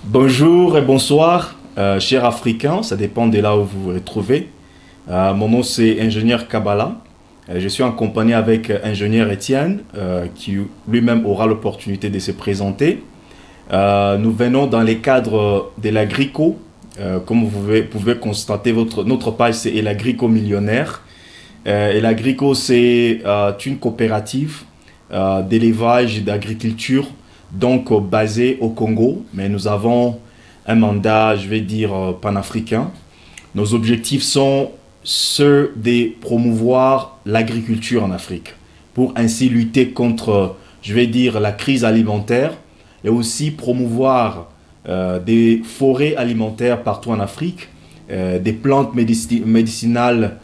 Bonjour et bonsoir, chers Africains, ça dépend de là où vous vous retrouvez. Mon nom c'est Ingénieur Kabbalah. Je suis en compagnie avec Ingénieur Étienne, qui lui-même aura l'opportunité de se présenter. Nous venons dans les cadres de l'Agrico. Comme vous pouvez constater, notre page c'est l'Agrico Millionnaire. Et l'Agrico c'est une coopérative d'élevage et d'agriculture, donc basée au Congo, mais nous avons un mandat, je vais dire, panafricain. Nos objectifs sont ceux de promouvoir l'agriculture en Afrique, pour ainsi lutter contre, je vais dire, la crise alimentaire, et aussi promouvoir des forêts alimentaires partout en Afrique, des plantes médicinales,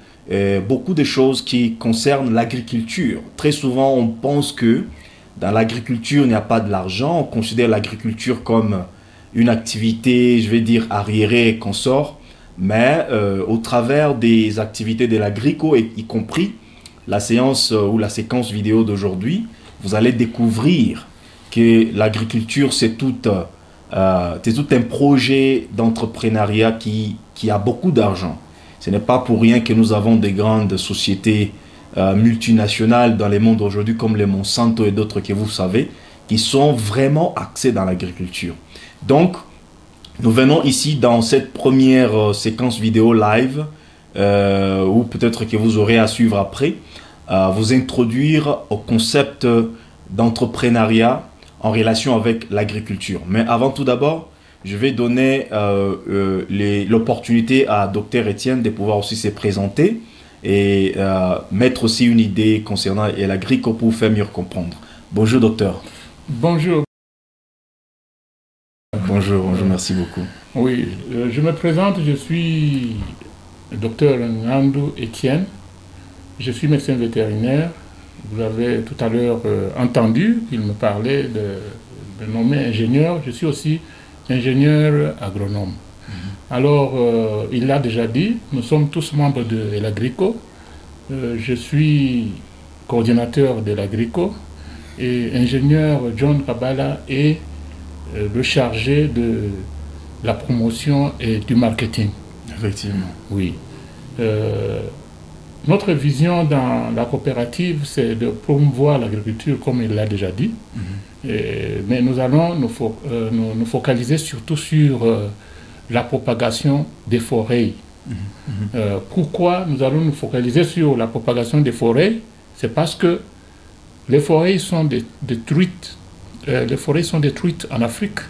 beaucoup de choses qui concernent l'agriculture. Très souvent, on pense que dans l'agriculture, il n'y a pas de l'argent. On considère l'agriculture comme une activité, je vais dire, arriérée et consort. Mais au travers des activités de l'Agrico, y compris la séance ou la séquence vidéo d'aujourd'hui, vous allez découvrir que l'agriculture, c'est tout un projet d'entrepreneuriat qui a beaucoup d'argent. Ce n'est pas pour rien que nous avons des grandes sociétés multinationales dans les mondes aujourd'hui, comme les Monsanto et d'autres que vous savez, qui sont vraiment axées dans l'agriculture. Donc, nous venons ici dans cette première séquence vidéo live, ou peut-être que vous aurez à suivre après, vous introduire au concept d'entrepreneuriat en relation avec l'agriculture. Mais avant tout d'abord, je vais donner l'opportunité à Dr Étienne de pouvoir aussi se présenter et mettre aussi une idée concernant l'Agrico pour faire mieux comprendre. Bonjour docteur. Bonjour. Bonjour, merci beaucoup. Oui, je me présente, je suis docteur Ngandou Étienne, je suis médecin vétérinaire. Vous avez tout à l'heure entendu qu'il me parlait de nommer ingénieur. Je suis aussi ingénieur agronome. Alors, il l'a déjà dit, nous sommes tous membres de l'Agrico. Je suis coordinateur de l'Agrico et ingénieur John Kabbalah est le chargé de la promotion et du marketing. Effectivement. Oui. Notre vision dans la coopérative, c'est de promouvoir l'agriculture, comme il l'a déjà dit. Mais nous allons nous focaliser surtout sur la propagation des forêts. Pourquoi nous allons nous focaliser sur la propagation des forêts? C'est parce que les forêts sont détruites. Les forêts sont détruites en Afrique.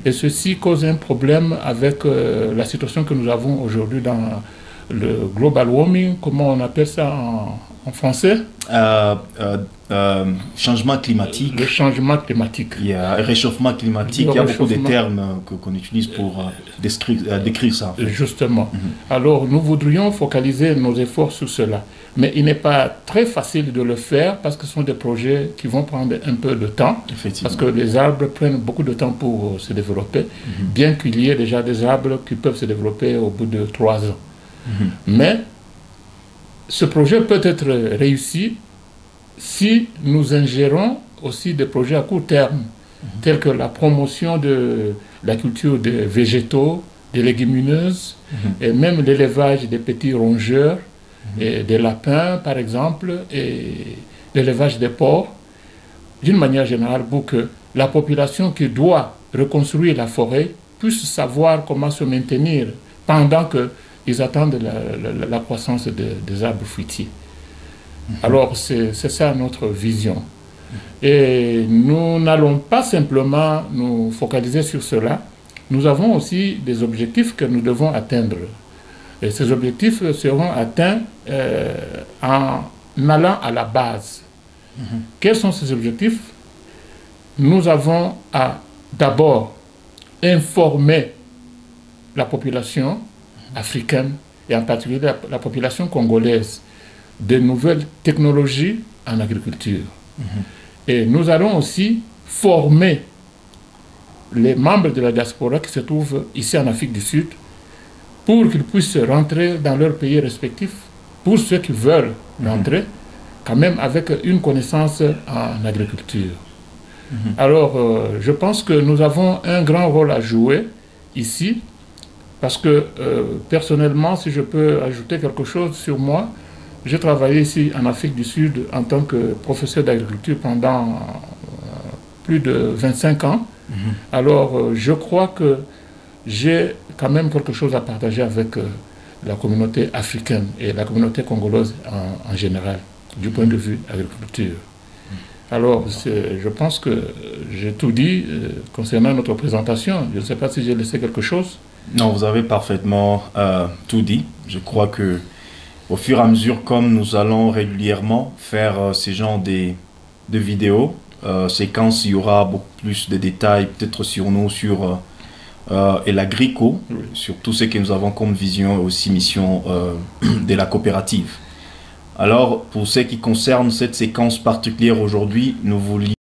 Et ceci cause un problème avec la situation que nous avons aujourd'hui dans le global warming, comment on appelle ça en français? Changement climatique. Le changement climatique. Il y a réchauffement climatique, il y a beaucoup de termes qu'on utilise pour décrire ça. Justement. Alors nous voudrions focaliser nos efforts sur cela. Mais il n'est pas très facile de le faire parce que ce sont des projets qui vont prendre un peu de temps. Parce que les arbres prennent beaucoup de temps pour se développer, bien qu'il y ait déjà des arbres qui peuvent se développer au bout de 3 ans. Mais ce projet peut être réussi si nous ingérons aussi des projets à court terme, tels que la promotion de la culture des végétaux, des légumineuses, et même l'élevage des petits rongeurs, et des lapins par exemple, et l'élevage des porcs, d'une manière générale, pour que la population qui doit reconstruire la forêt puisse savoir comment se maintenir pendant qu'ils attendent la croissance des arbres fruitiers. Alors c'est ça notre vision. Et nous n'allons pas simplement nous focaliser sur cela, nous avons aussi des objectifs que nous devons atteindre. Et ces objectifs seront atteints en allant à la base. Quels sont ces objectifs? Nous avons à d'abord informer la population africaine et en particulier la population congolaise de nouvelles technologies en agriculture. Et nous allons aussi former les membres de la diaspora qui se trouvent ici en Afrique du Sud pour qu'ils puissent rentrer dans leur pays respectif, pour ceux qui veulent rentrer, quand même avec une connaissance en agriculture. Alors, je pense que nous avons un grand rôle à jouer ici, parce que personnellement, si je peux ajouter quelque chose sur moi, j'ai travaillé ici en Afrique du Sud en tant que professeur d'agriculture pendant plus de 25 ans. Alors, je crois que j'ai quand même quelque chose à partager avec la communauté africaine et la communauté congolaise en général, du point de vue agriculture. Alors, je pense que j'ai tout dit concernant notre présentation. Je ne sais pas si j'ai laissé quelque chose. Non, vous avez parfaitement tout dit. Je crois que au fur et à mesure, comme nous allons régulièrement faire ces genres de vidéos, séquences, il y aura beaucoup plus de détails peut-être sur nous, sur et l'agrico, sur tout ce que nous avons comme vision et aussi mission de la coopérative. Alors, pour ce qui concerne cette séquence particulière aujourd'hui, nous voulions